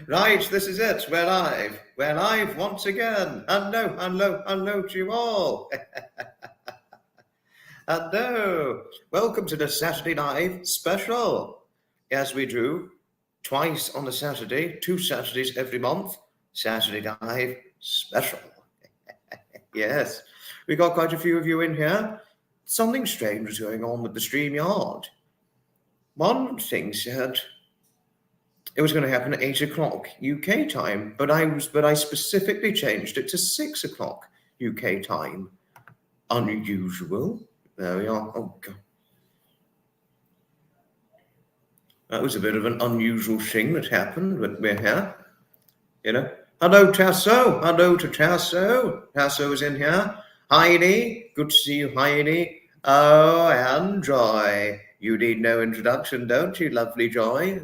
Right, this is it. We're live. We're live once again. Hello to you all. Hello. Welcome to the Saturday Live special. As we do twice on a Saturday, 2 Saturdays every month. Saturday Live special. Yes, we got quite a few of you in here. Something strange was going on with the StreamYard. One thing said it was going to happen at 8 o'clock UK time, but I specifically changed it to 6 o'clock UK time. Unusual. There we are. Oh God. That was a bit of an unusual thing that happened, but we're here. You know. Hello, Tasso. Hello to Tasso. Tasso is in here. Heidi. Good to see you, Heidi. Oh, and Joy. You need no introduction, don't you, lovely Joy?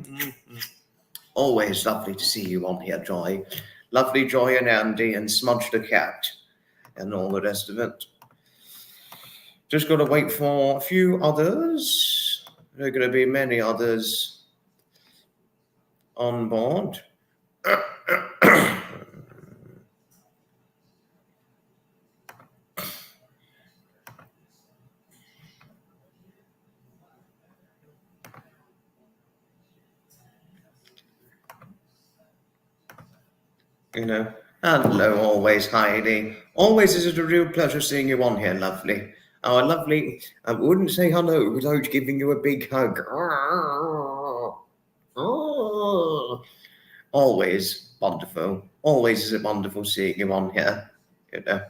Always lovely to see you on here, Joy. Lovely Joy and Andy and Smudge the Cat and all the rest of it. Just got to wait for a few others. There are going to be many others on board. You know, hello, always, Heidi. Always is it a real pleasure seeing you on here, lovely. Oh, lovely. I wouldn't say hello without giving you a big hug. Always wonderful. Always is it wonderful seeing you on here. You know,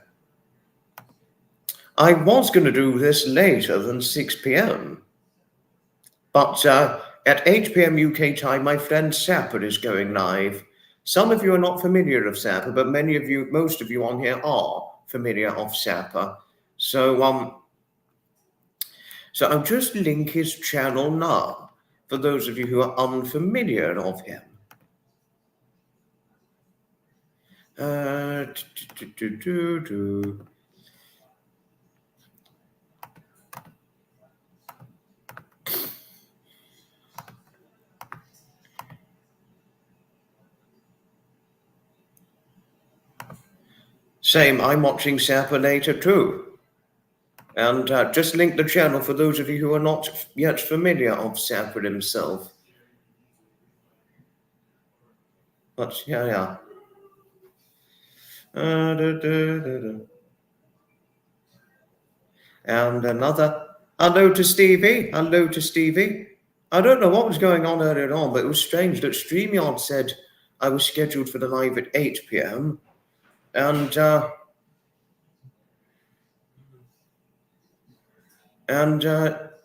I was going to do this later than 6 p.m. But at 8 p.m. UK time, my friend Sapper is going live. Some of you are not familiar of Sapper, but most of you on here are familiar of Sapper. So I'll just link his channel now for those of you who are unfamiliar of him. Same, I'm watching Sapper later too. And just link the channel for those of you who are not yet familiar of Sapper himself. But yeah. And another hello to Stevie. Hello to Stevie. I don't know what was going on earlier on, but it was strange that StreamYard said I was scheduled for the live at 8 p.m. And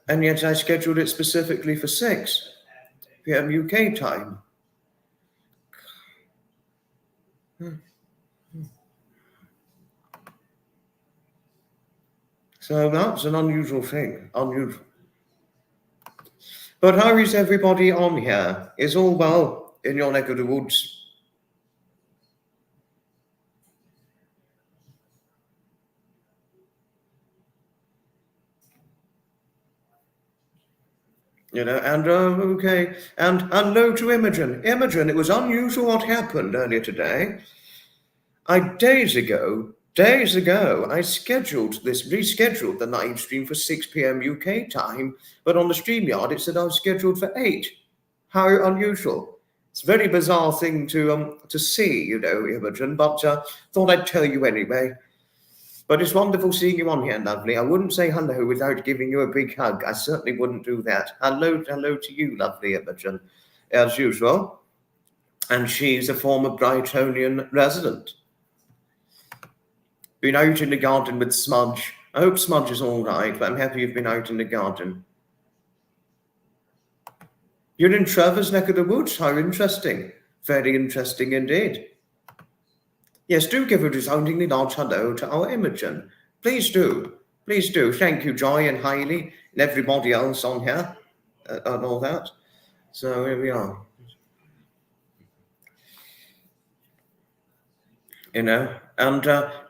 yet I scheduled it specifically for 6 p.m. UK time. So that's an unusual thing. Unusual. But how is everybody on here? Is all well in your neck of the woods? You know, and okay, and hello to Imogen. Imogen, it was unusual what happened earlier today. Days ago, I rescheduled the live stream for 6 p.m. UK time, but on the StreamYard it said I was scheduled for 8. How unusual. It's a very bizarre thing to see, you know, Imogen, but thought I'd tell you anyway. But it's wonderful seeing you on here, lovely. I wouldn't say hello without giving you a big hug. I certainly wouldn't do that. Hello to you, lovely Imogen, as usual. And she's a former Brightonian resident. Been out in the garden with Smudge. I hope Smudge is all right, but I'm happy you've been out in the garden. You're in Trevor's neck of the woods. How interesting. Very interesting indeed. Yes, do give a resoundingly large hello to our Imogen. Please do. Please do. Thank you, Joy and Hailey and everybody else on here and all that. So here we are. You know, and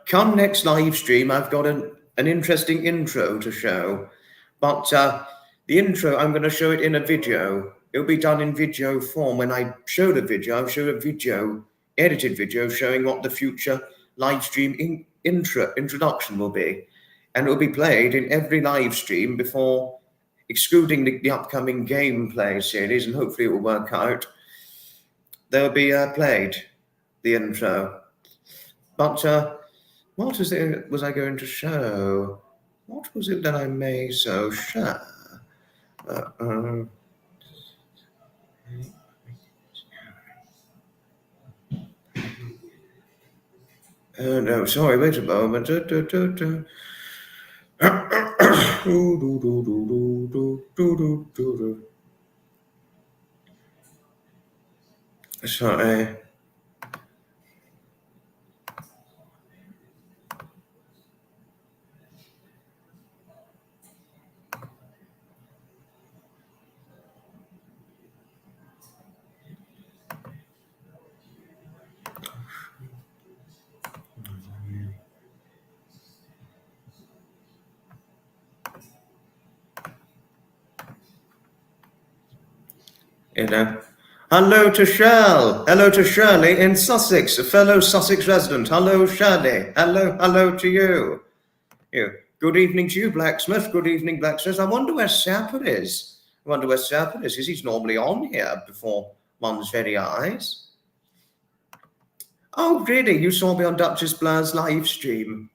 come next live stream, I've got an interesting intro to show. But the intro, I'm going to show it in a video. It'll be done in video form. When I show the video, I'll show a video, edited video, showing what the future live stream introduction will be. And it'll be played in every live stream before, excluding the upcoming gameplay series, and hopefully it will work out. They'll be played, the intro. But what was I going to show? What was it that I may so share? No, sorry, wait a moment. Sorry. You know. Hello to Shirl. Hello to Shirley in Sussex, a fellow Sussex resident. Hello, Shirley. Hello to you. Good evening to you, Blacksmith. Good evening, Blacksmith. I wonder where Sapper is. Because he's normally on here before one's very eyes. Oh, really? You saw me on Duchess Blair's live stream?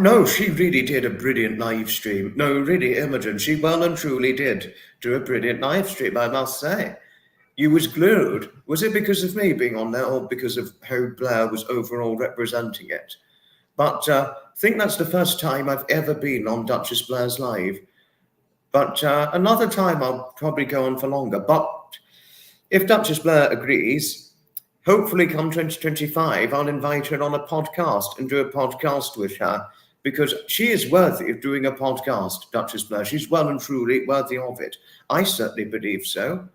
No, she really did a brilliant live stream. No, really, Imogen, she well and truly did do a brilliant live stream, I must say. You was glued. Was it because of me being on there, or because of how Blair was overall representing it? But I think that's the first time I've ever been on Duchess Blair's live. But another time I'll probably go on for longer. But if Duchess Blair agrees, hopefully come 2025, I'll invite her on a podcast and do a podcast with her, because she is worthy of doing a podcast, Duchess Blair. She's well and truly worthy of it. I certainly believe so.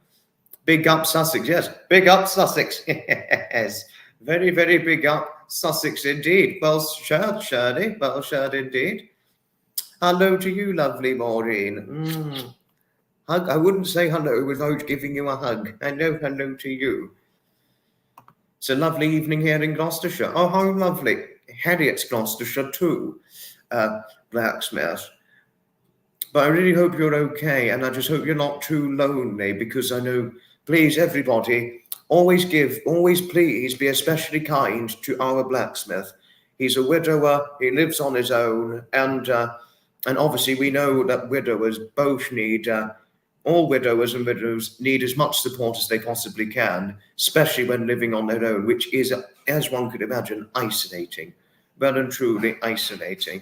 Big up Sussex, yes. Big up Sussex, yes. Very, very big up Sussex indeed. Well shared, Shirley. Well shared indeed. Hello to you, lovely Maureen. Hug. I wouldn't say hello without giving you a hug. Hello to you. It's a lovely evening here in Gloucestershire. Oh, how lovely. Harriet's Gloucestershire too, Blacksmith. But I really hope you're okay, and I just hope you're not too lonely, because I know, please, everybody, always please be especially kind to our Blacksmith. He's a widower, he lives on his own, and obviously we know that widowers both need, all widowers and widows need as much support as they possibly can, especially when living on their own, which is, as one could imagine, isolating. Well and truly isolating.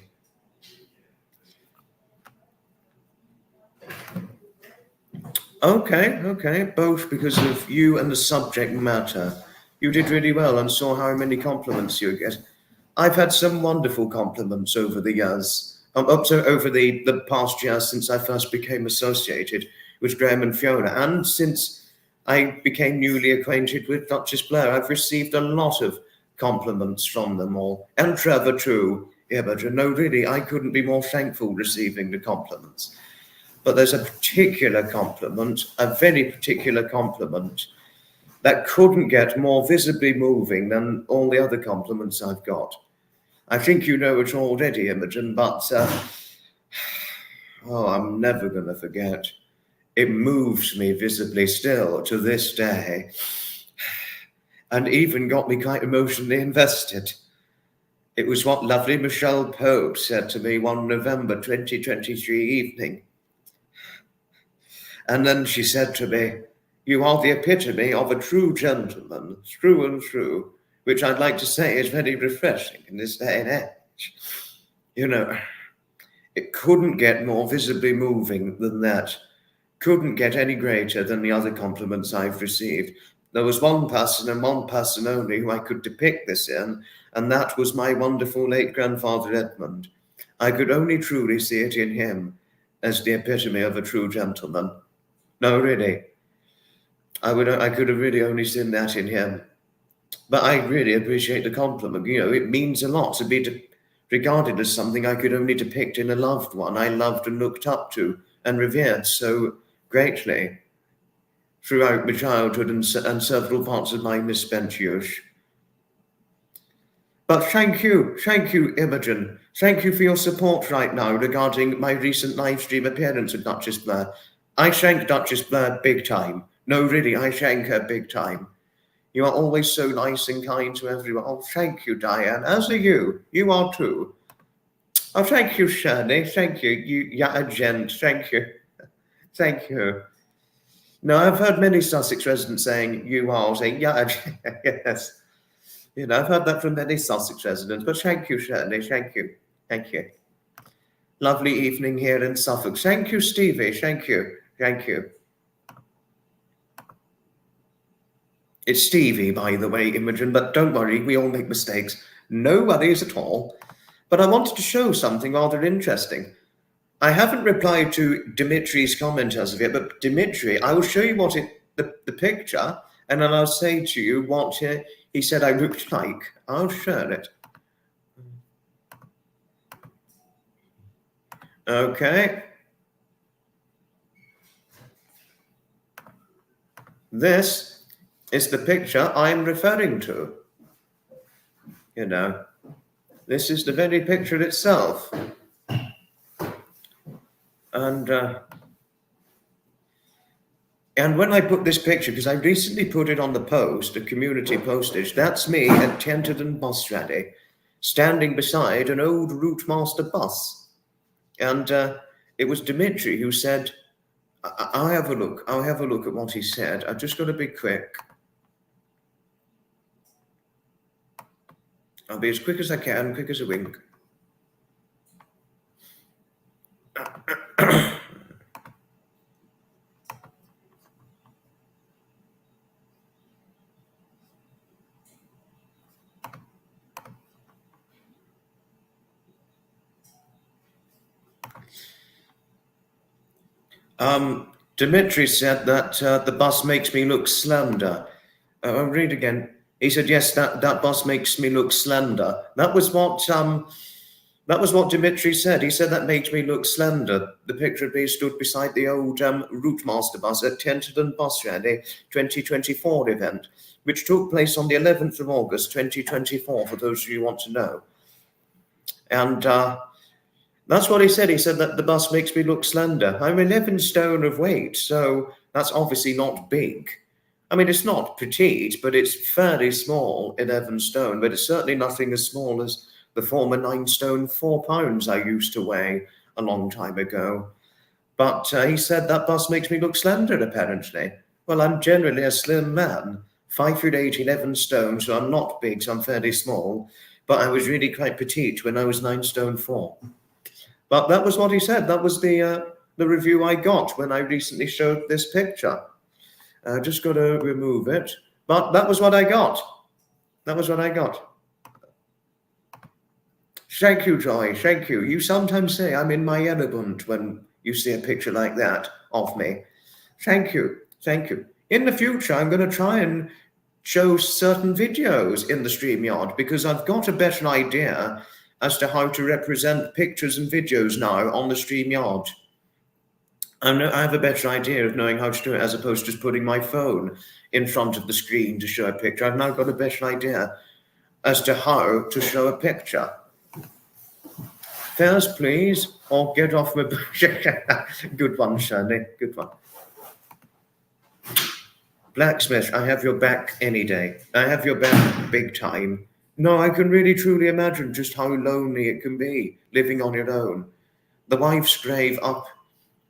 Okay, both because of you and the subject matter. You did really well, and saw how many compliments you get. I've had some wonderful compliments over the years, over the past years since I first became associated with Graham and Fiona, and since I became newly acquainted with Duchess Blair, I've received a lot of compliments from them all, and Trevor too. Imogen, no, really, I couldn't be more thankful receiving the compliments. But there's a particular compliment, a very particular compliment, that couldn't get more visibly moving than all the other compliments I've got. I think you know it already, Imogen, but I'm never going to forget. It moves me visibly still to this day, and even got me quite emotionally invested. It was what lovely Michelle Pope said to me one November 2023 evening. And then she said to me, "You are the epitome of a true gentleman, through and through," which I'd like to say is very refreshing in this day and age. You know, it couldn't get more visibly moving than that. Couldn't get any greater than the other compliments I've received. There was one person and one person only who I could depict this in, and that was my wonderful late grandfather Edmund. I could only truly see it in him as the epitome of a true gentleman. No, really. I could have really only seen that in him. But I really appreciate the compliment. You know, it means a lot to be regarded as something I could only depict in a loved one I loved and looked up to and revered so greatly throughout my childhood and several parts of my misspent youth. But thank you, Imogen. Thank you for your support right now regarding my recent live stream appearance with Duchess Blair. I thank Duchess Blair big time. No, really, I thank her big time. You are always so nice and kind to everyone. Oh, thank you, Diane. As are you. You are too. Oh, thank you, Shirley. Thank you. You're a gent. Thank you. Thank you. No, I've heard many Sussex residents saying you are, saying, yeah, yes. You know, I've heard that from many Sussex residents, but thank you, Shirley. Thank you. Thank you. Lovely evening here in Suffolk. Thank you, Stevie. Thank you. Thank you. It's Stevie, by the way, Imogen, but don't worry, we all make mistakes. No worries at all. But I wanted to show something rather interesting. I haven't replied to Dimitri's comment as of yet, but Dimitri, I will show you what the picture, and then I'll say to you what he said I looked like. I'll share it. Okay. This is the picture I'm referring to. You know, this is the very picture itself. And when I put this picture, because I recently put it on the post, the community postage, that's me at Tenterden Bus Rally, standing beside an old Route Master bus. And it was Dimitri who said, I'll have a look. I'll have a look at what he said. I've just got to be quick. I'll be as quick as I can, quick as a wink. Dimitri said that the bus makes me look slender. I'll read again. He said, yes, that bus makes me look slender. That was what Dimitri said. He said that makes me look slender. The picture of me stood beside the old Route Master bus at Tenterden Bus Rally 2024 event, which took place on the 11th of August 2024, for those of you who want to know. And that's what he said. He said that the bus makes me look slender. I'm 11 stone of weight, so that's obviously not big. I mean, it's not petite, but it's fairly small, 11 stone, but it's certainly nothing as small as the former 9 stone 4 pounds I used to weigh a long time ago. But he said that bus makes me look slender, apparently. Well, I'm generally a slim man, 5'8", 11 stone, so I'm not big, so I'm fairly small. But I was really quite petite when I was 9 stone 4. But that was what he said. That was the review I got when I recently showed this picture. Just got to remove it. But that was what I got. That was what I got. Thank you, Joy. Thank you. You sometimes say I'm in my element when you see a picture like that of me. Thank you. Thank you. In the future, I'm going to try and show certain videos in the StreamYard because I've got a better idea as to how to represent pictures and videos now on the StreamYard. I have a better idea of knowing how to do it as opposed to just putting my phone in front of the screen to show a picture. I've now got a better idea as to how to show a picture. Fares, please, or get off my... Good one, Shirley. Good one. Blacksmith, I have your back any day. I have your back big time. No, I can really truly imagine just how lonely it can be living on your own. The wife's grave up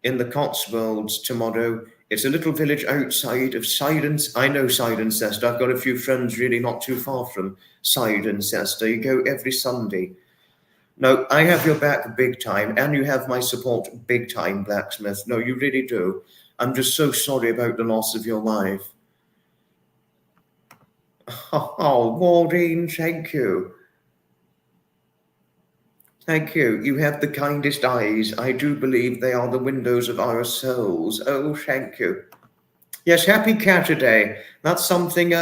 in the Cotswolds tomorrow. It's a little village outside of Cirencester. I know Cirencester. I've got a few friends really not too far from Cirencester. You go every Sunday. No, I have your back big time, and you have my support big time, Blacksmith. No, you really do. I'm just so sorry about the loss of your wife. Oh, Maureen, thank you. Thank you. You have the kindest eyes. I do believe they are the windows of our souls. Oh, thank you. Yes, happy Catterday. That's something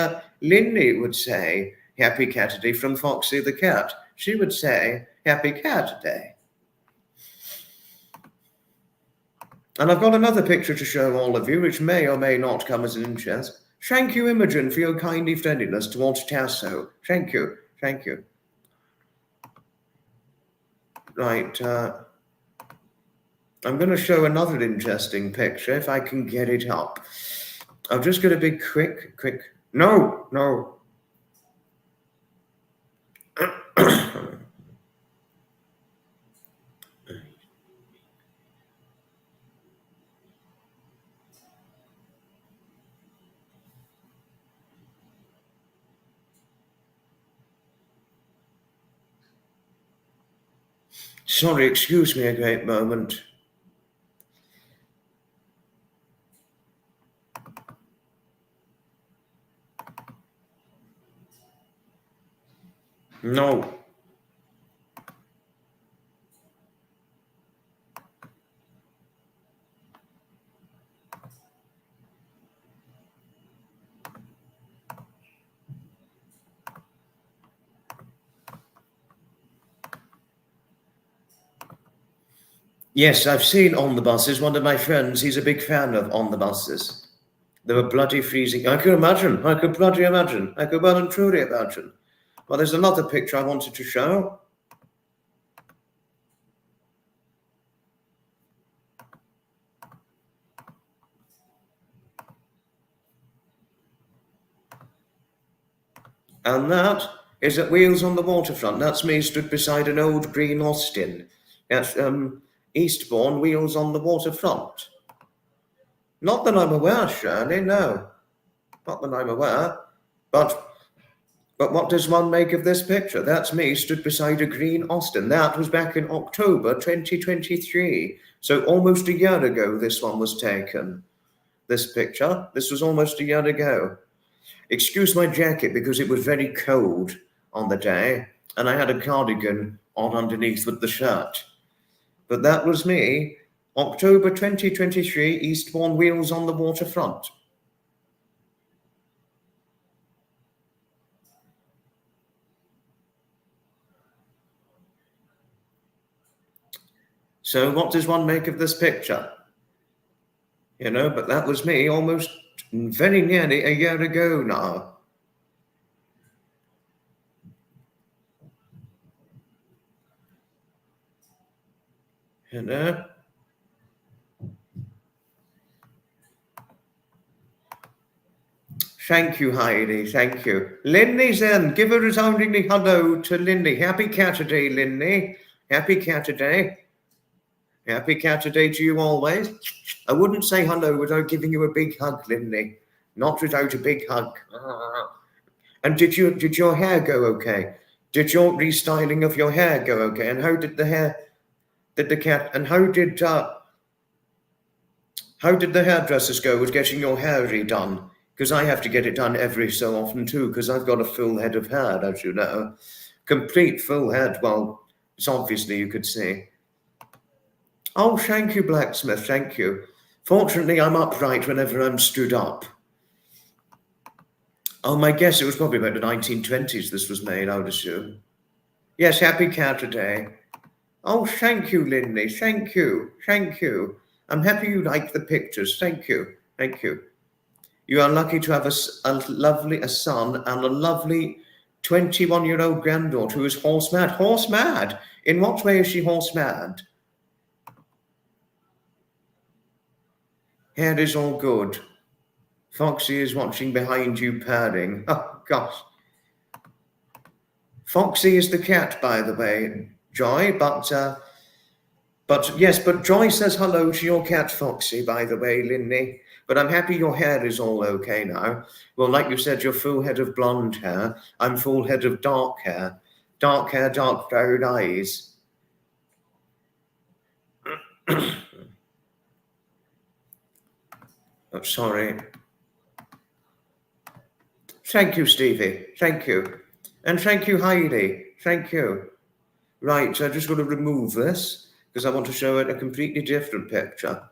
Lindy would say. Happy Catterday from Foxy the cat. She would say, happy Catterday. And I've got another picture to show all of you, which may or may not come as an interest. Thank you, Imogen, for your kindly friendliness towards Tasso. Thank you. Thank you. Right. I'm going to show another interesting picture if I can get it up. I'm just going to be quick. No. Sorry, excuse me a great moment. No. Yes, I've seen On the Buses. One of my friends, he's a big fan of On the Buses. They were bloody freezing. I could imagine. I could bloody imagine. I could well and truly imagine. Well, there's another picture I wanted to show. And that is at Wheels on the Waterfront. That's me stood beside an old green Austin. That's Eastbourne, Wheels on the Waterfront. Not that I'm aware, Shirley, no. Not that I'm aware. But what does one make of this picture? That's me stood beside a green Austin. That was back in October 2023. So almost a year ago this one was taken. This picture. This was almost a year ago. Excuse my jacket because it was very cold on the day and I had a cardigan on underneath with the shirt. But that was me, October 2023, Eastbourne, Wheels on the Waterfront. So what does one make of this picture? You know, but that was me almost very nearly a year ago now. You know? Thank you, Heidi. Thank you. Linley's in. Give a resoundingly hello to Linley. Happy Catterday, Linley. Happy Catterday. Happy Catterday to you always. I wouldn't say hello without giving you a big hug, Linley. Not without a big hug. And did your hair go okay? Did your restyling of your hair go okay? And how did the hairdressers go with getting your hair redone? Because I have to get it done every so often too, because I've got a full head of hair, as you know. Complete full head. Well, it's obviously you could see. Oh, thank you, Blacksmith, thank you. Fortunately, I'm upright whenever I'm stood up. Oh, my guess it was probably about the 1920s this was made, I would assume. Yes, happy Catterday. Oh, thank you, Linley, thank you. I'm happy you like the pictures, thank you. You are lucky to have a son and a lovely 21-year-old granddaughter who is horse mad. Horse mad? In what way is she horse mad? Hair is all good. Foxy is watching behind you purring. Oh, gosh. Foxy is the cat, by the way, Joy, but Joy says hello to your cat, Foxy, by the way, Linley. But I'm happy your hair is all okay now. Well, like you said, you're full head of blonde hair. I'm full head of dark hair. Dark hair, dark brown eyes. Oh, sorry. Thank you, Stevie. Thank you. And thank you, Heidi. Thank you. Right, so I just got to remove this because I want to show it a completely different picture.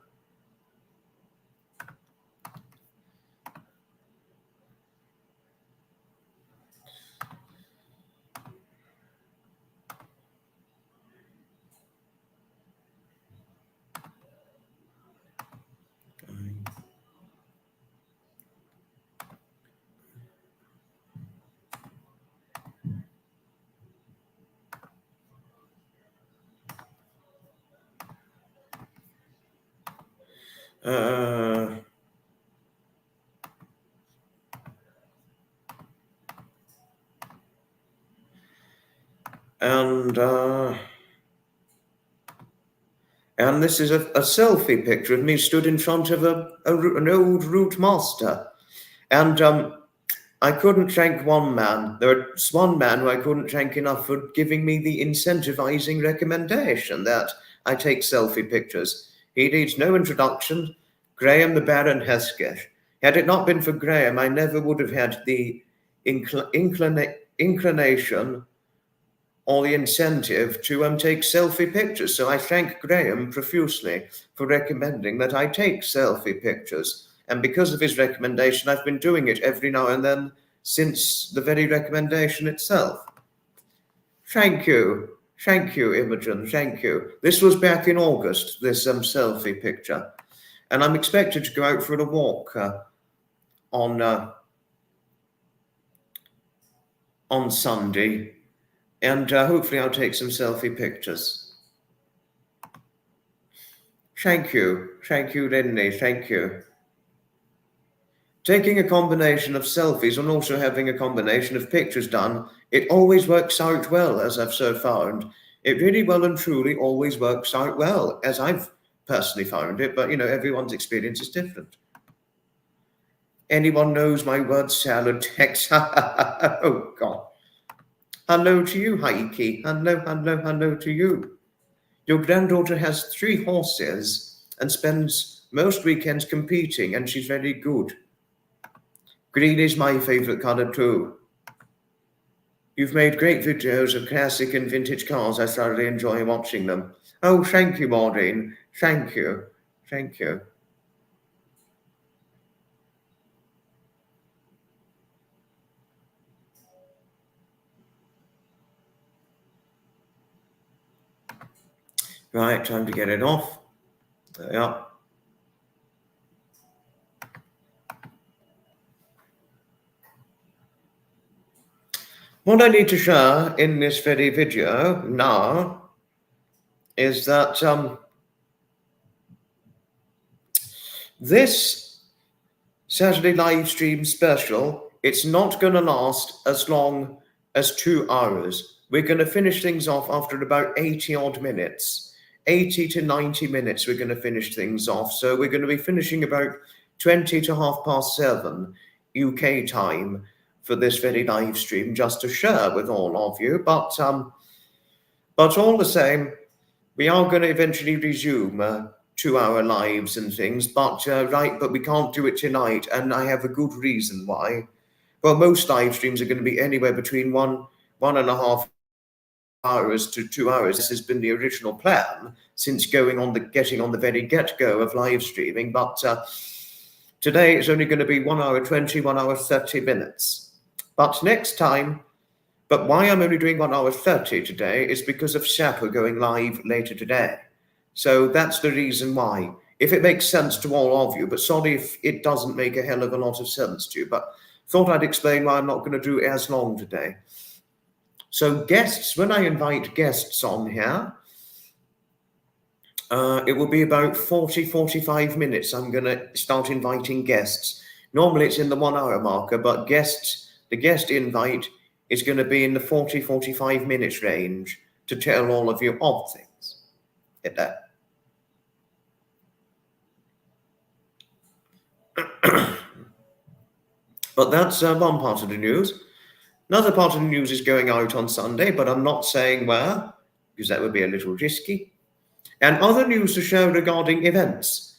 Uh, and this is a selfie picture of me stood in front of an old route master. And I couldn't thank one man. There was one man who I couldn't thank enough for giving me the incentivizing recommendation that I take selfie pictures. He needs no introduction. Graham the Baron Hesketh. Had it not been for Graham, I never would have had the inclination or the incentive to take selfie pictures. So I thank Graham profusely for recommending that I take selfie pictures. And because of his recommendation, I've been doing it every now and then since the very recommendation itself. Thank you. Thank you, Imogen. Thank you. This was back in August, this selfie picture. And I'm expected to go out for a walk on Sunday. And hopefully I'll take some selfie pictures. Thank you. Thank you, Linley. Thank you. Taking a combination of selfies and also having a combination of pictures done, it always works out well, as I've so found. It really well and truly always works out well, as I've personally found it, but everyone's experience is different. Anyone knows my word salad text? Oh, God. Hello to you, Heike. Hello to you. Your granddaughter has 3 horses and spends most weekends competing, and she's very good. Green is my favorite color too. You've made great videos of classic and vintage cars. I thoroughly enjoy watching them. Oh, thank you, Maureen. Thank you. Thank you. Right, time to get it off. Yeah. What I need to share in this very video now is that this Saturday live stream special, it's not going to last as long as 2 hours. We're going to finish things off after about 80 odd minutes. 80 to 90 minutes we're going to finish things off. So we're going to be finishing about 20 to 7:30 UK time for this very live stream, just to share with all of you. But all the same, we are going to eventually resume 2-hour lives and things, but we can't do it tonight, and I have a good reason why. Well, most live streams are going to be anywhere between 1.5 hours to 2 hours. This has been the original plan since getting on the very get-go of live streaming, but today it's only going to be 1 hour 20, 1 hour 30 minutes. But next time, but why I'm only doing 1 hour 30 today is because of Shapa going live later today. So that's the reason why. If it makes sense to all of you, but sorry if it doesn't make a hell of a lot of sense to you, but thought I'd explain why I'm not going to do as long today. So guests, when I invite guests on here, it will be about 40, 45 minutes. I'm going to start inviting guests. Normally it's in the 1 hour marker, but the guest invite is going to be in the 40, 45 minutes range to tell all of you odd things. Hit that. But that's one part of the news. Another part of the news is going out on Sunday, but I'm not saying where, because that would be a little risky. And other news to share regarding events.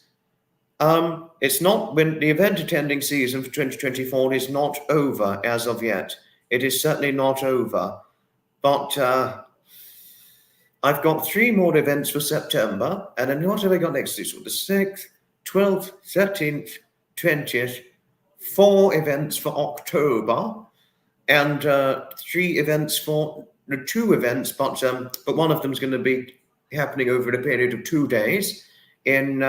It's not when the event attending season for 2024 is not over as of yet. It is certainly not over. But I've got 3 more events for September. And then what have I got next week? So the 6th, 12th, 13th, 20th, 4 events for October, and 3 events for 2 events, but one of them is going to be happening over a period of 2 days in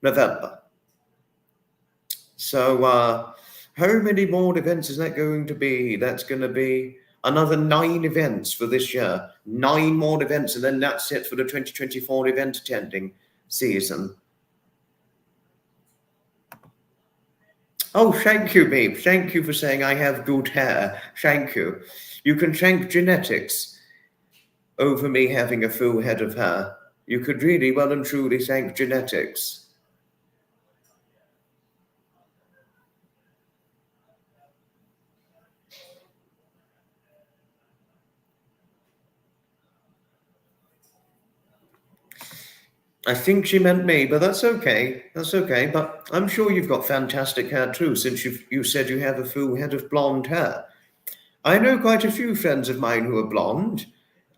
November. So how many more events is that going to be? That's going to be another 9 events for this year. 9 more events, and then that's it for the 2024 event attending season. Oh, thank you, babe. Thank you for saying I have good hair. Thank you. You can thank genetics over me having a full head of hair. You could really well and truly thank genetics. I think she meant me, but that's okay. That's okay. But I'm sure you've got fantastic hair too, since you said you have a full head of blonde hair. I know quite a few friends of mine who are blonde,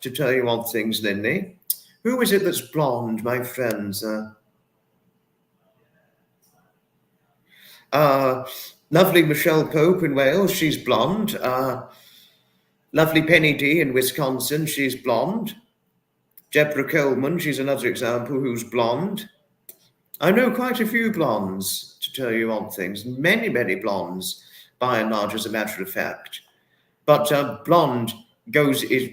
to tell you odd things, Lindy. Who is it that's blonde, my friends? Uh, lovely Michelle Pope in Wales, she's blonde. Lovely Penny D in Wisconsin, she's blonde. Deborah Coleman, she's another example who's blonde. I know quite a few blondes, to tell you odd things. Many, many blondes, by and large, as a matter of fact. But blonde is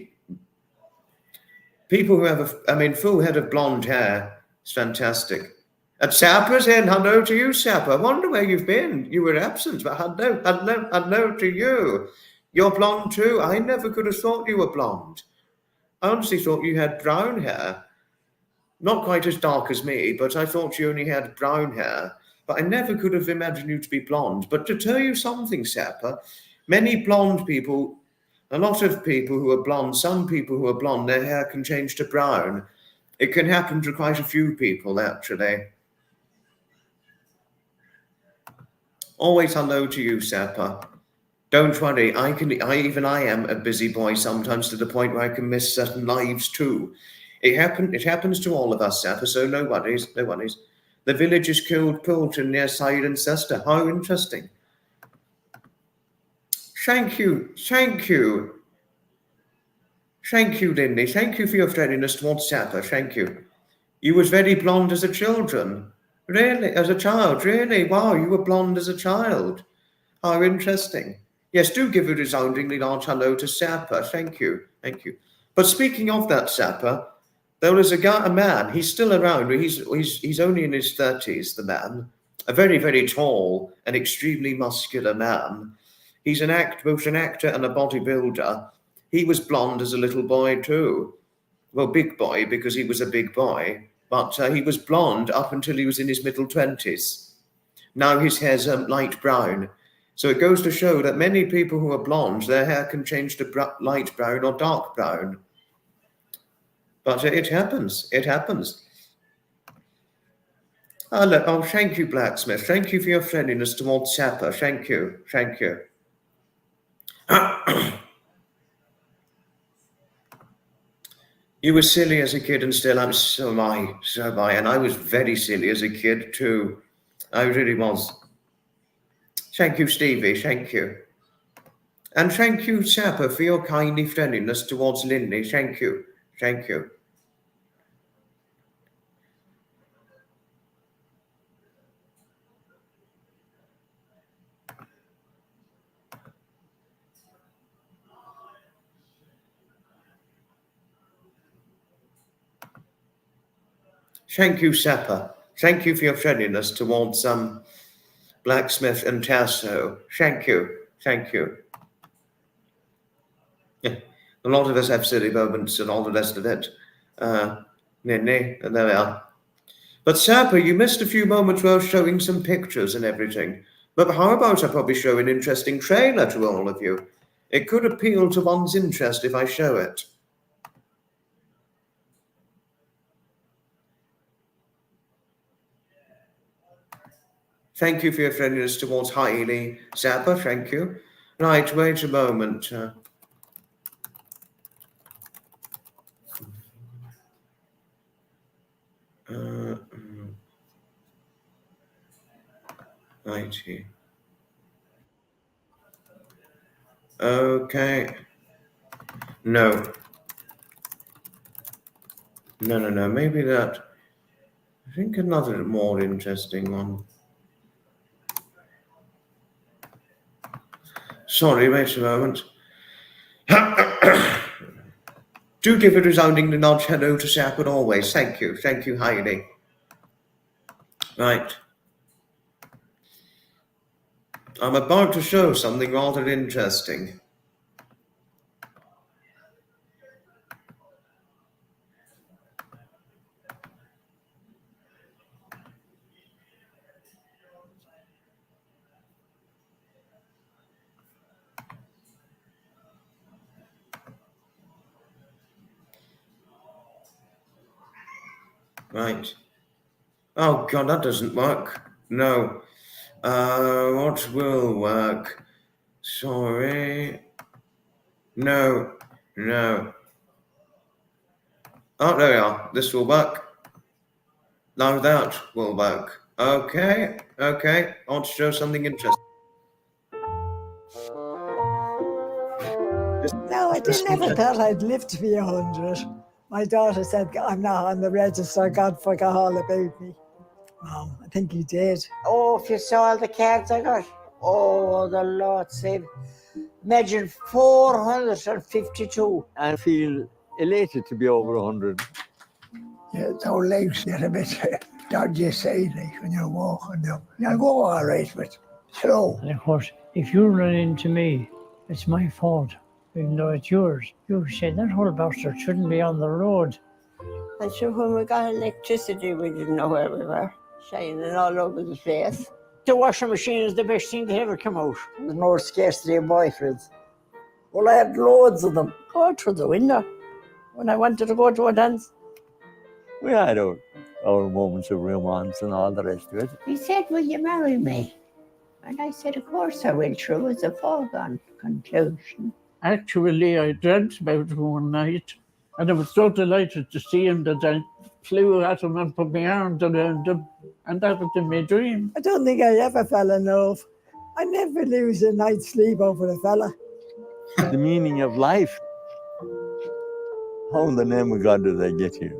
people who have full head of blonde hair. It's fantastic. And Sapper's in. Hello to you, Sapper. I wonder where you've been. You were absent, but hello to you. You're blonde too. I never could have thought you were blonde. I honestly thought you had brown hair. Not quite as dark as me, but I thought you only had brown hair. But I never could have imagined you to be blonde. But to tell you something, Sapper, many blonde people, a lot of people who are blonde, some people who are blonde, their hair can change to brown. It can happen to quite a few people, actually. Always hello to you, Sapper. Don't worry, I am a busy boy sometimes, to the point where I can miss certain lives too. It happens to all of us, Sapper, so no worries. The villagers killed Poulton near Cirencester. How interesting. Thank you, Lindy. Thank you for your friendliness towards Sapper. Thank you. You was very blonde as a children. Really? As a child? Really? Wow, you were blonde as a child. How interesting. Yes, do give a resoundingly large hello to Sapper. Thank you. But speaking of that Sapper, there was a man, he's still around, he's only in his 30s, the man. A very, very tall and extremely muscular man. He's both an actor and a bodybuilder. He was blonde as a little boy too. Well, big boy, because he was a big boy. But he was blonde up until he was in his middle 20s. Now his hair's light brown. So it goes to show that many people who are blonde, their hair can change to light brown or dark brown. But it happens. Oh, thank you, Blacksmith. Thank you for your friendliness towards Sapper. Thank you. You were silly as a kid, and still am. So am I. And I was very silly as a kid too. I really was. Thank you, Stevie. Thank you. And thank you, Sapper, for your kindly friendliness towards Lindy. Thank you. Thank you. Thank you, Sapper. Thank you for your friendliness towards Blacksmith and Tasso. Thank you. Yeah. A lot of us have silly moments and all the rest of it. Ninny, and there we are. But Sapper, you missed a few moments while showing some pictures and everything. But how about I probably show an interesting trailer to all of you? It could appeal to one's interest if I show it. Thank you for your friendliness towards Hailey. Sapper, thank you. Right, wait a moment. Righty. Okay. No. Maybe that. I think another more interesting one. Sorry, wait a moment. Do give a resounding nod hello to Sapper always. Thank you, Heidi. Right. I'm about to show something rather interesting. Right. Oh, God, that doesn't work. No. What will work? Sorry. No. No. Oh, there we are. This will work. Now that will work. Okay. Okay. I want to show something interesting. No, I never thought I'd live to be 100. My daughter said, I'm not on the register, God forgot all about me. Wow, I think he did. Oh, if you saw all the cards I got. Oh, the Lord save. Imagine 452. I feel elated to be over 100. Yeah, our legs get a bit dodgy side, like when you're walking them. You'll go all right, but slow. And of course, if you run into me, it's my fault, even though it's yours. You say that whole bastard shouldn't be on the road. And sure, when we got electricity, we didn't know where we were, shining all over the place. The washing machine is the best thing that ever come out. There's no scarcity of boyfriends. Well, I had loads of them. Go through the window when I wanted to go to a dance. We had our moments of romance and all the rest of it. He said, will you marry me? And I said, of course I will. True as a foregone conclusion. Actually, I dreamt about it one night, and I was so delighted to see him that I flew at him and put my arms around him, and that was in my dream. I don't think I ever fell in love. I never lose a night's sleep over a fella. The meaning of life. How in the name of God did I get here?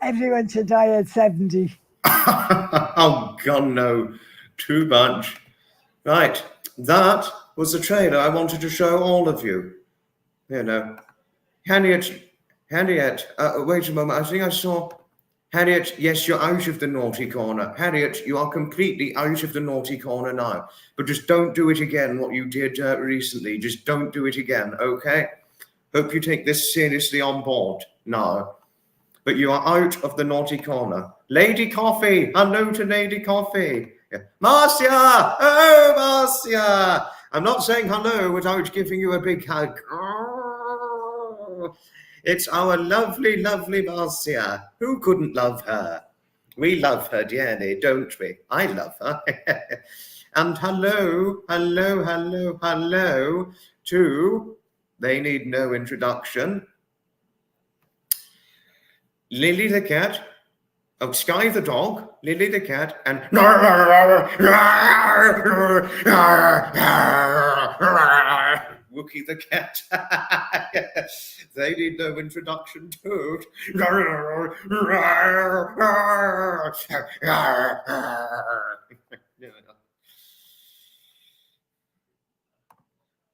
Everyone should die at 70. Oh, God, no. Too much. Right. That was the trailer I wanted to show all of you. You know. Harriet, wait a moment. I think I saw... Harriet, yes, you're out of the naughty corner. Harriet, you are completely out of the naughty corner now. But just don't do it again, what you did recently. Just don't do it again, okay? Hope you take this seriously on board now. But you are out of the naughty corner. Lady Coffee, hello to Lady Coffee. Yeah. Marcia, oh, Marcia. I'm not saying hello without giving you a big hug. Oh, it's our lovely, lovely Marcia. Who couldn't love her? We love her dearly, don't we? I love her. And hello to, they need no introduction, Lily the cat, oh, Sky the dog, Lily the cat, and Wookie the cat. They need no introduction too.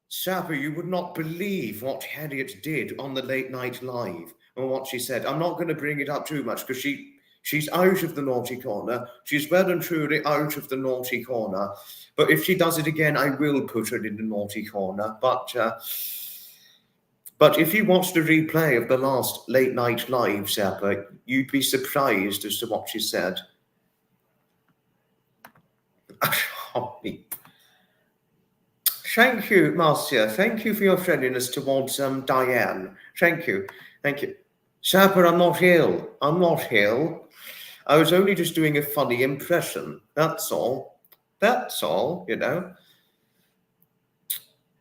Sapper, you would not believe what Harriet did on the Late Night Live and what she said. I'm not going to bring it up too much because she's out of the naughty corner. She's well and truly out of the naughty corner. But if she does it again, I will put her in the naughty corner. But if you watch the replay of the last Late Night Live, Sapper, you'd be surprised as to what she said. Thank you, Marcia. Thank you for your friendliness towards Diane. Thank you. Thank you. Sapper, I'm not ill. I'm not ill. I was only just doing a funny impression. That's all. That's all, you know.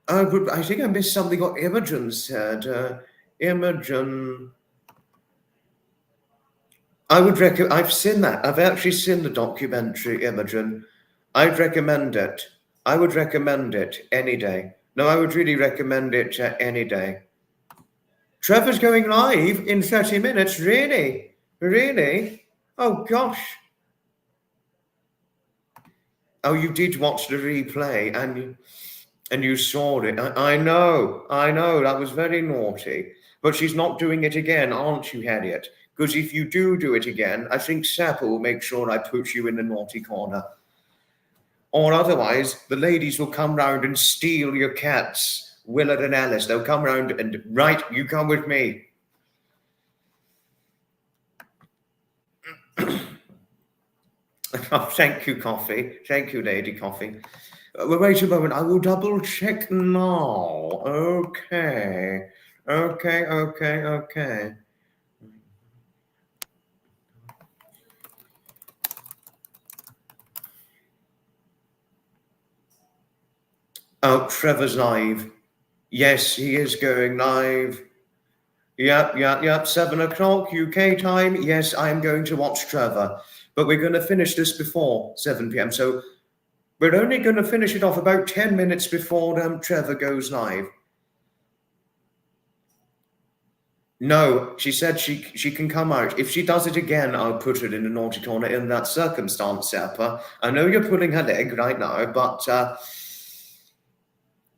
But I think I missed something what Imogen said. Imogen. I would recommend, I've seen that. I've actually seen the documentary, Imogen. I'd recommend it. I would recommend it any day. No, I would really recommend it any day. Trevor's going live in 30 minutes. Really? Really? Oh, gosh. Oh, you did watch the replay and you saw it. I know. That was very naughty. But she's not doing it again, aren't you, Harriet? because if you do it again, I think Sapper will make sure I put you in the naughty corner. Or otherwise, the ladies will come round and steal your cats, Willard and Alice. They'll come round and, right, you come with me. Oh, thank you, Coffee. Thank you, Lady Coffee. Wait a moment, I will double check now. Okay. Oh, Trevor's live. Yes, he is going live. Yep. 7 o'clock UK time. Yes, I am going to watch Trevor. But we're going to finish this before 7 p.m. So we're only going to finish it off about 10 minutes before Trevor goes live. No, she said she can come out. If she does it again, I'll put her in the naughty corner in that circumstance, Sapper. I know you're pulling her leg right now,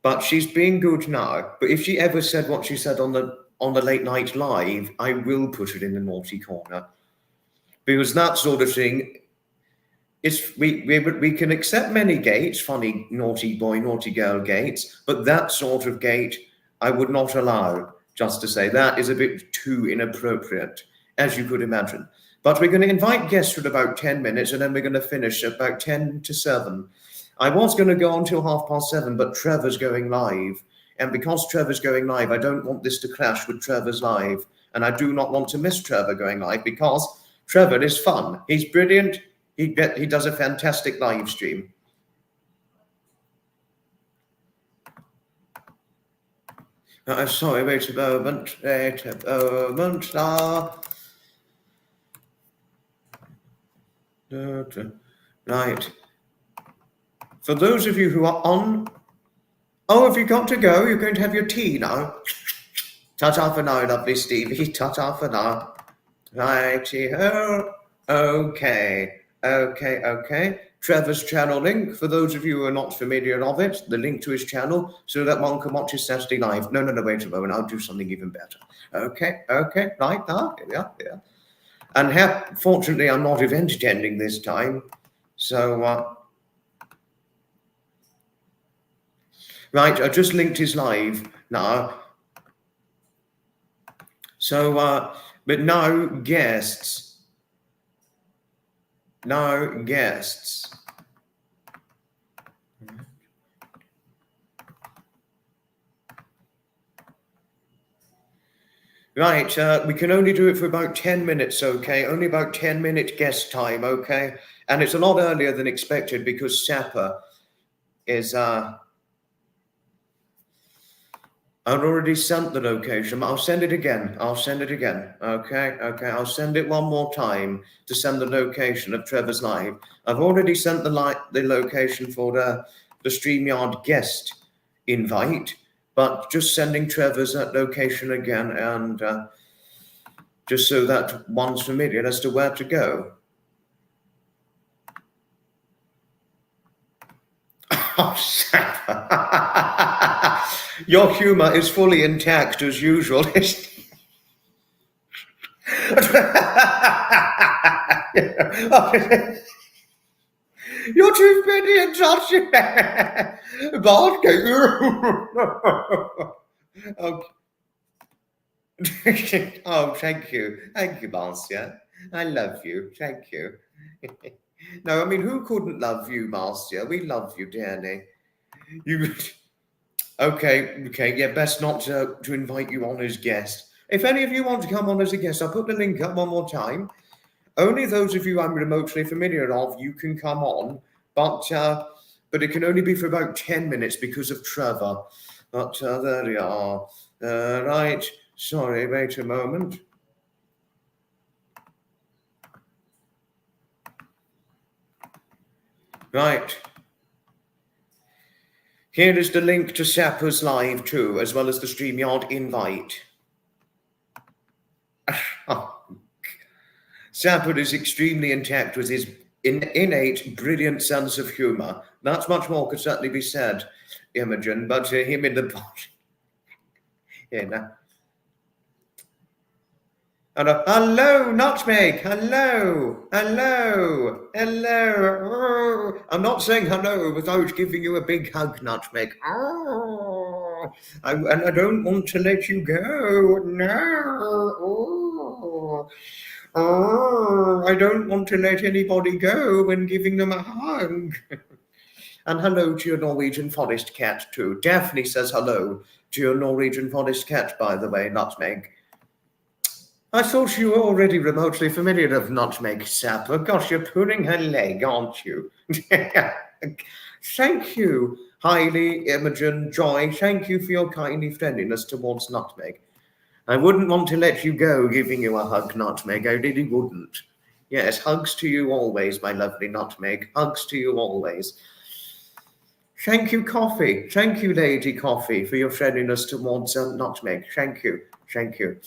but she's being good now. But if she ever said what she said on the late night live, I will put her in the naughty corner. Because that sort of thing, we can accept many gates, funny naughty boy, naughty girl gates, but that sort of gate I would not allow. Just to say that is a bit too inappropriate, as you could imagine. But we're going to invite guests for about 10 minutes, and then we're going to finish at about 10 to 7. I was going to go until 7:30, but Trevor's going live. And because Trevor's going live, I don't want this to clash with Trevor's live. And I do not want to miss Trevor going live, because Trevor is fun. He's brilliant. He does a fantastic live stream. Sorry, wait a moment. Right. For those of you who are on... Oh, have you got to go? You're going to have your tea now? Ta-ta for now, lovely Stevie. Ta-ta for now. Righty-ho. Okay. Trevor's channel link, for those of you who are not familiar of it, the link to his channel, so that one can watch his Saturday live. No, wait a moment, I'll do something even better. Okay, right now, yeah. And fortunately, I'm not event attending this time, so, right, I just linked his live now. So, but now guests. Right, we can only do it for about 10 minutes, okay? Only about 10-minute guest time, okay? And it's a lot earlier than expected because Sapper is, I've already sent the location. I'll send it again. Okay. I'll send it one more time to send the location of Trevor's live. I've already sent the location for the StreamYard guest invite, but just sending Trevor's location again, and just so that one's familiar as to where to go. Oh, your humour is fully intact as usual. You're too pretty and touchy. Okay. Oh, thank you, Marcia. I love you. Thank you. No, I mean, who couldn't love you, Marcia? We love you dearly. You. Okay, yeah, best not to invite you on as guest. If any of you want to come on as a guest, I'll put the link up one more time. Only those of you I'm remotely familiar of, you can come on, but it can only be for about 10 minutes because of Trevor. But there we are. Right, sorry, wait a moment. Right. Here is the link to Sapper's live too, as well as the StreamYard invite. Sapper is extremely intact with his innate, brilliant sense of humour. Not much more could certainly be said, Imogen, but him in the body. Yeah, no. And hello, Nutmeg. Hello, hello, hello. Oh. I'm not saying hello without giving you a big hug, Nutmeg. Oh. And I don't want to let you go. No. Oh. Oh. I don't want to let anybody go when giving them a hug. And hello to your Norwegian forest cat too. Daphne says hello to your Norwegian forest cat, by the way, Nutmeg. I thought you were already remotely familiar of Nutmeg Sapper. Gosh, you're pulling her leg, aren't you? Thank you, Hailey, Imogen, Joy. Thank you for your kindly friendliness towards Nutmeg. I wouldn't want to let you go giving you a hug, Nutmeg. I really wouldn't. Yes, hugs to you always, my lovely Nutmeg. Hugs to you always. Thank you, Coffee. Thank you, Lady Coffee, for your friendliness towards Nutmeg. Thank you. Thank you.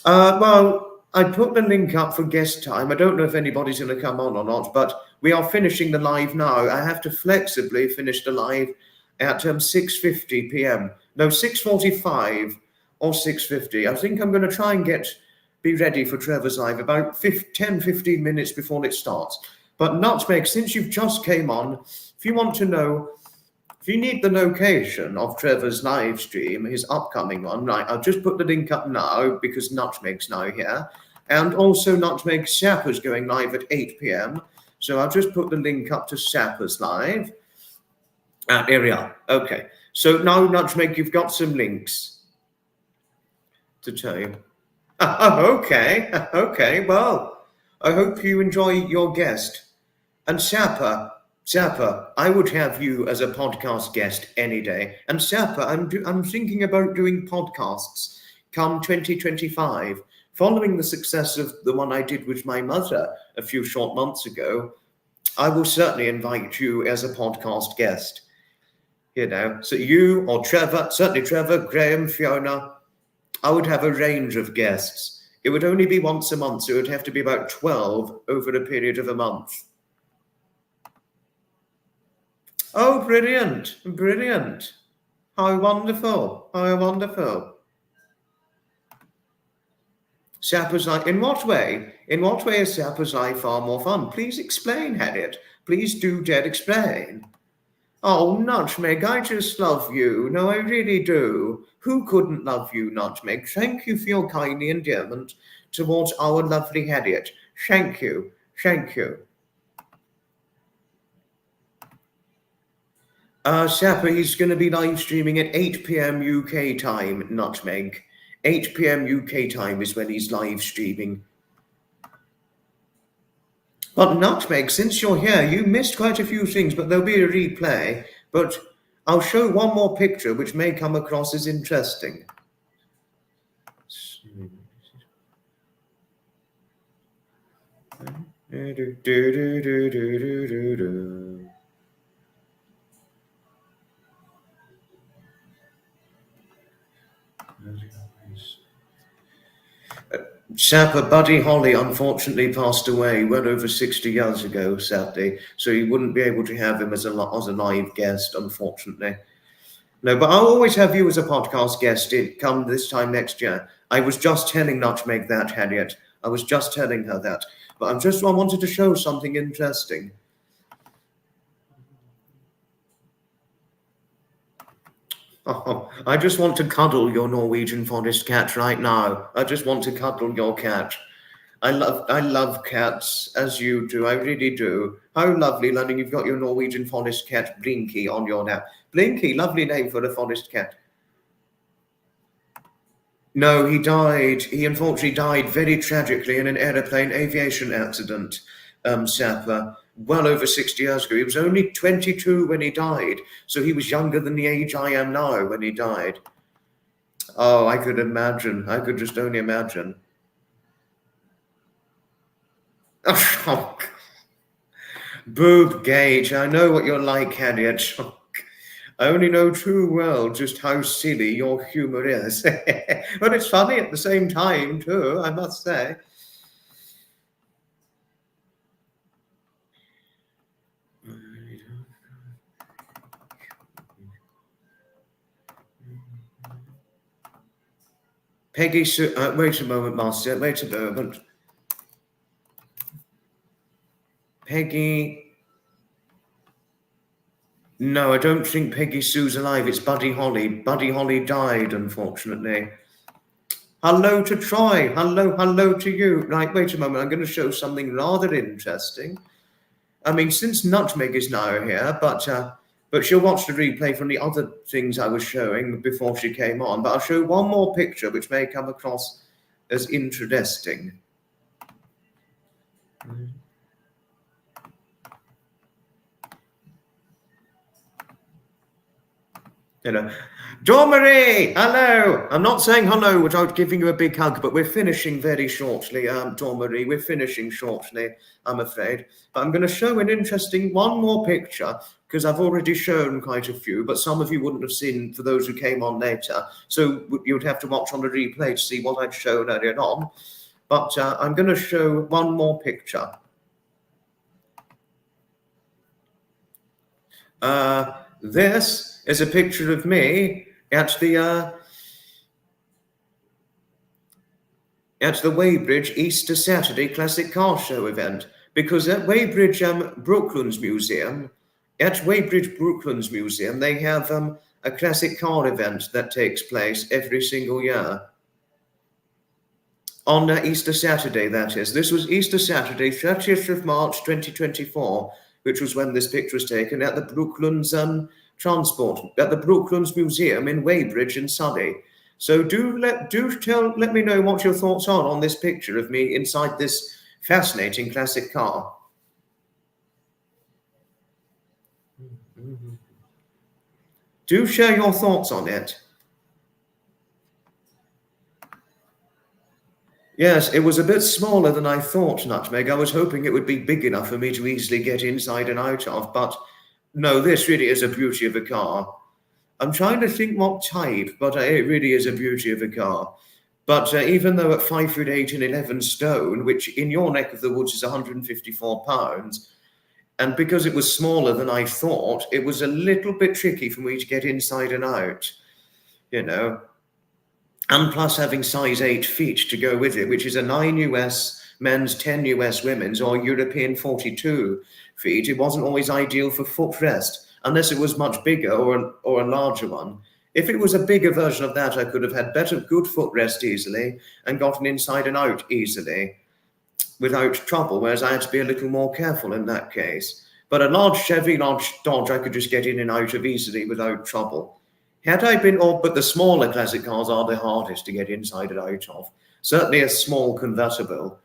Well, I put the link up for guest time. I don't know if anybody's going to come on or not, but we are finishing the live now. I have to flexibly finish the live at 6:50 p.m. No, 6:45 or 6:50. I think I'm going to try and be ready for Trevor's live about 10-15 minutes before it starts. But Nutmeg, since you've just came on, if you want to know, if you need the location of Trevor's live stream, his upcoming one, right, I'll just put the link up now because Nutmeg's now here. And also Nutmeg Sapper's going live at 8 p.m. So I'll just put the link up to Sapper's live. Here we are. Okay. So now, Nutmeg, you've got some links to tell you. Okay. Okay. Well, I hope you enjoy your guest. And Sapper, I would have you as a podcast guest any day. And Sapper, I'm thinking about doing podcasts come 2025. Following the success of the one I did with my mother a few short months ago, I will certainly invite you as a podcast guest. You know, so you or Trevor, certainly Trevor, Graham, Fiona, I would have a range of guests. It would only be once a month, so it would have to be about 12 over a period of a month. Oh, brilliant, brilliant. How wonderful, how wonderful. Sapper's Eye, in what way? In what way is Sapper's Eye far more fun? Please explain, Harriet. Please do dare explain. Oh, Nutmeg, I just love you. No, I really do. Who couldn't love you, Nutmeg? Thank you for your kindly endearment towards our lovely Harriet. Thank you, thank you. Sapper, he's going to be live streaming at 8 p.m. UK time, Nutmeg. 8 p.m. UK time is when he's live streaming. But Nutmeg, since you're here, you missed quite a few things, but there'll be a replay. But I'll show one more picture which may come across as interesting. Sapper, Buddy Holly unfortunately passed away well over 60 years ago, sadly, so you wouldn't be able to have him as a live guest, unfortunately. No, but I'll always have you as a podcast guest come this time next year. I was just telling Nutmeg that, Harriet. I was just telling her that. But I wanted to show something interesting. Oh, I just want to cuddle your Norwegian forest cat right now. I just want to cuddle your cat. I love cats, as you do. I really do. How lovely, learning you've got your Norwegian forest cat, Blinky, on your lap. Blinky, lovely name for a forest cat. No, he died. He unfortunately died very tragically in an aeroplane aviation accident, Sapper, well over 60 years ago. He was only 22 when he died, so he was younger than the age I am now when he died. Oh, I could imagine. I could just only imagine. Oh, Boob Gage, I know what you're like, Harriet. I only know too well just how silly your humour is. But it's funny at the same time, too, I must say. Peggy Sue, wait a moment, Master, wait a moment. Peggy, no, I don't think Peggy Sue's alive. It's Buddy Holly. Buddy Holly died, unfortunately. Hello to Troy. Hello to you. Right, wait a moment. I'm going to show something rather interesting. I mean, since Nutmeg is now here, but she'll watch the replay from the other things I was showing before she came on. But I'll show one more picture which may come across as interesting. You know, Dormery, hello. I'm not saying hello without giving you a big hug, but we're finishing very shortly, Dormery. We're finishing shortly, I'm afraid. But I'm going to show an interesting one more picture because I've already shown quite a few, but some of you wouldn't have seen for those who came on later. So you'd have to watch on the replay to see what I'd shown earlier on. But I'm going to show one more picture. This is a picture of me at the Weybridge Easter Saturday Classic Car Show event, because at Weybridge Brooklands Museum, they have a classic car event that takes place every single year. On Easter Saturday, that is. This was Easter Saturday, 30th of March 2024, which was when this picture was taken at the Brooklands at the Brooklands Museum in Weybridge in Surrey. So let me know what your thoughts are on this picture of me inside this fascinating classic car. Do share your thoughts on it. Yes, it was a bit smaller than I thought, Nutmeg. I was hoping it would be big enough for me to easily get inside and out of, but no, this really is a beauty of a car. I'm trying to think what type, but it really is a beauty of a car. But even though at 5'8" and 11 stone, which in your neck of the woods is 154 pounds, and because it was smaller than I thought, it was a little bit tricky for me to get inside and out, you know. And plus having size 8 feet to go with it, which is a 9 US men's, 10 US women's, or European 42 feet. It wasn't always ideal for footrest, unless it was much bigger or a larger one. If it was a bigger version of that, I could have had good footrest easily and gotten inside and out easily without trouble, whereas I had to be a little more careful in that case. But a large Chevy, large Dodge, I could just get in and out of easily without trouble. Had I been, but the smaller classic cars are the hardest to get inside and out of. Certainly a small convertible.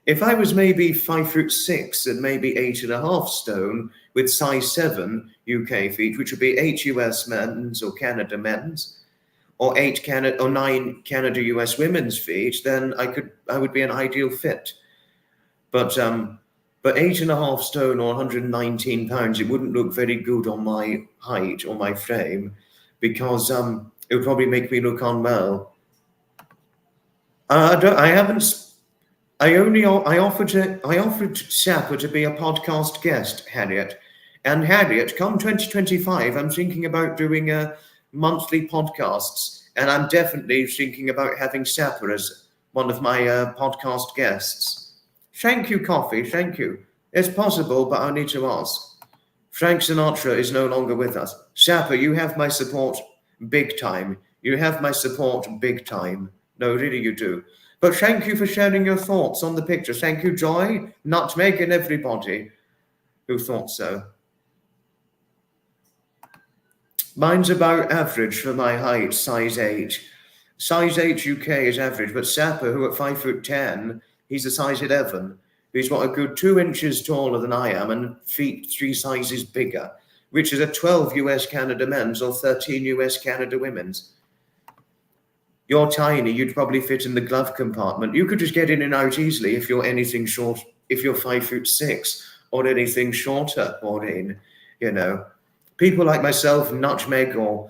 If I was maybe 5'6" and maybe 8.5 stone with size 7 UK feet, which would be 8 US men's or Canada men's, or 9 Canada US women's feet, then I would be an ideal fit. But 8.5 stone or 119 pounds, it wouldn't look very good on my height or my frame, because it would probably make me look unwell. I offered Sapper to be a podcast guest, Harriet. And Harriet, come 2025, I'm thinking about doing monthly podcasts, and I'm definitely thinking about having Sapper as one of my podcast guests. Thank you, Coffee, thank you. It's possible, but I need to ask. Frank Sinatra is no longer with us. Sapper, you have my support big time. You have my support big time. No, really you do. But thank you for sharing your thoughts on the picture. Thank you, Joy, Nutmeg, and everybody who thought so. Mine's about average for my height, size 8. Size 8 UK is average, but Sapper, who at 5'10", he's a size 11. He's what, a good 2 inches taller than I am and feet 3 sizes bigger, which is a 12 US Canada men's or 13 US Canada women's. You're tiny, you'd probably fit in the glove compartment. You could just get in and out easily if you're anything short, if you're 5'6" or anything shorter, Maureen, you know. People like myself, Nutmeg or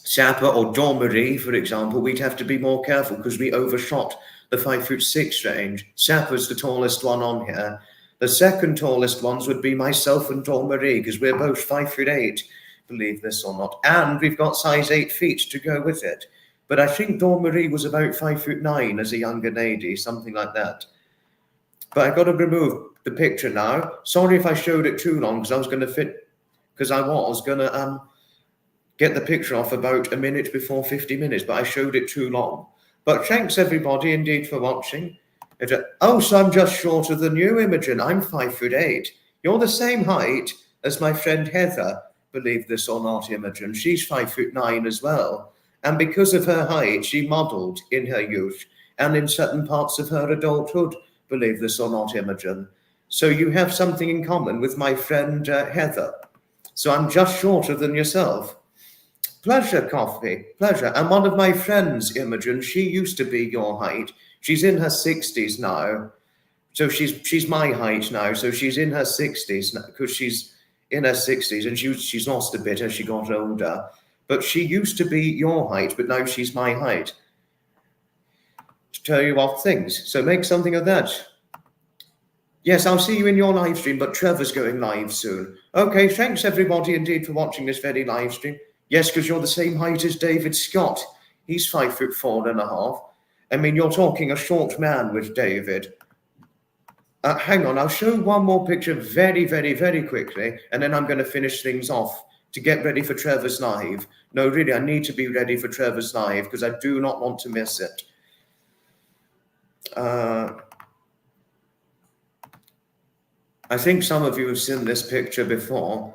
Sapper or Dormery, for example, we'd have to be more careful because we overshot the 5'6" range. Sapper's the tallest one on here. The second tallest ones would be myself and Dormery, because we're both 5'8", believe this or not. And we've got size 8 feet to go with it. But I think Dawn Marie was about 5'9" as a younger lady, something like that. But I got to remove the picture now. Sorry if I showed it too long, because I was going to get the picture off about a minute before 50 minutes, but I showed it too long. But thanks everybody indeed for watching. Oh, so I'm just shorter than you, Imogen. I'm 5'8". You're the same height as my friend Heather, believe this or not, Imogen. She's 5'9" as well. And because of her height, she modelled in her youth and in certain parts of her adulthood, believe this or not, Imogen. So you have something in common with my friend Heather. So I'm just shorter than yourself. Pleasure, Coffee, pleasure. And one of my friends, Imogen, she used to be your height. She's in her 60s now. So she's my height now. So she's in her 60s now, because she's in her 60s, and she's lost a bit as she got older. But she used to be your height, but now she's my height. To tell you off things. So make something of that. Yes, I'll see you in your live stream, but Trevor's going live soon. Okay, thanks everybody indeed for watching this very live stream. Yes, because you're the same height as David Scott. He's 5'4.5". I mean, you're talking a short man with David. Hang on, I'll show one more picture very, very, very quickly, and then I'm going to finish things off to get ready for Trevor's live. No, really, I need to be ready for Trevor's live because I do not want to miss it. I think some of you have seen this picture before.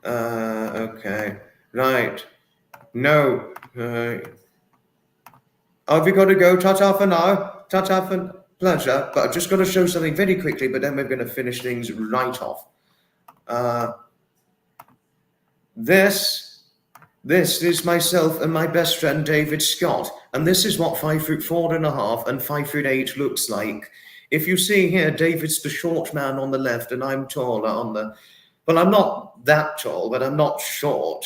Okay, right. No. Have we got to go? Ta-ta for now. Ta-ta for pleasure. But I'm just going to show something very quickly, but then we're going to finish things right off. This is myself and my best friend David Scott, and this is what 5'4.5" and 5'8" looks like. If you see here, David's the short man on the left, and I'm taller on the. Well, I'm not that tall, but I'm not short.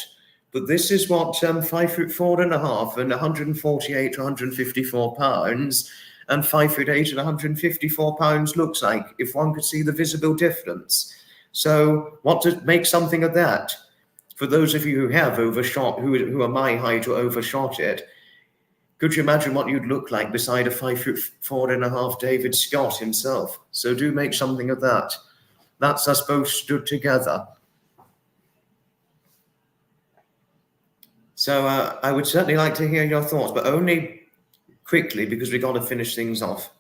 But this is what 5'4.5" and 148 to 154 pounds, and 5'8" and 154 pounds looks like, if one could see the visible difference. So, what to make something of that? For those of you who have overshot, who are my height or overshot it, could you imagine what you'd look like beside a 5'4.5" David Scott himself? So do make something of that. That's us both stood together. So I would certainly like to hear your thoughts, but only quickly because we've got to finish things off.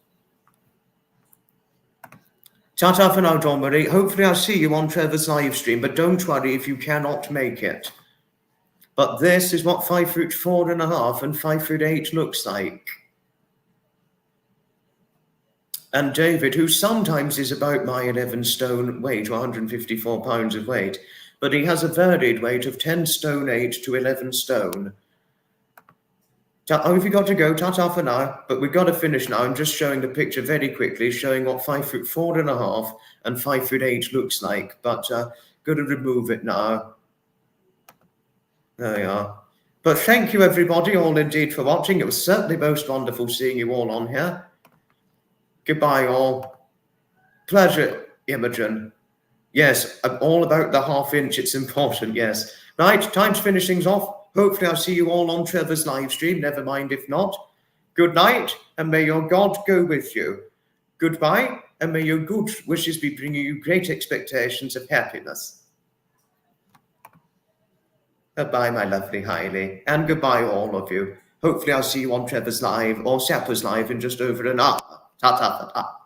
Ta-ta for now, Dawn Marie. Hopefully I'll see you on Trevor's live stream, but don't worry if you cannot make it. But this is what 5'4.5" and 5'8" looks like. And David, who sometimes is about my 11 stone weight, or 154 pounds of weight, but he has a varied weight of 10 stone 8 to 11 stone. Oh, have you got to go? Ta-ta for now. But we've got to finish now. I'm just showing the picture very quickly, showing what 5'4.5" and 5'8" looks like. But got to remove it now. There we are. But thank you, everybody, all indeed for watching. It was certainly most wonderful seeing you all on here. Goodbye, all. Pleasure, Imogen. Yes, I'm all about the ½ inch. It's important, yes. Right, time to finish things off. Hopefully I'll see you all on Trevor's live stream. Never mind if not. Good night, and may your God go with you. Goodbye, and may your good wishes be bringing you great expectations of happiness. Goodbye, my lovely Hailey, and goodbye, all of you. Hopefully I'll see you on Trevor's live or Sapper's live in just over an hour. Ta-ta-ta-ta.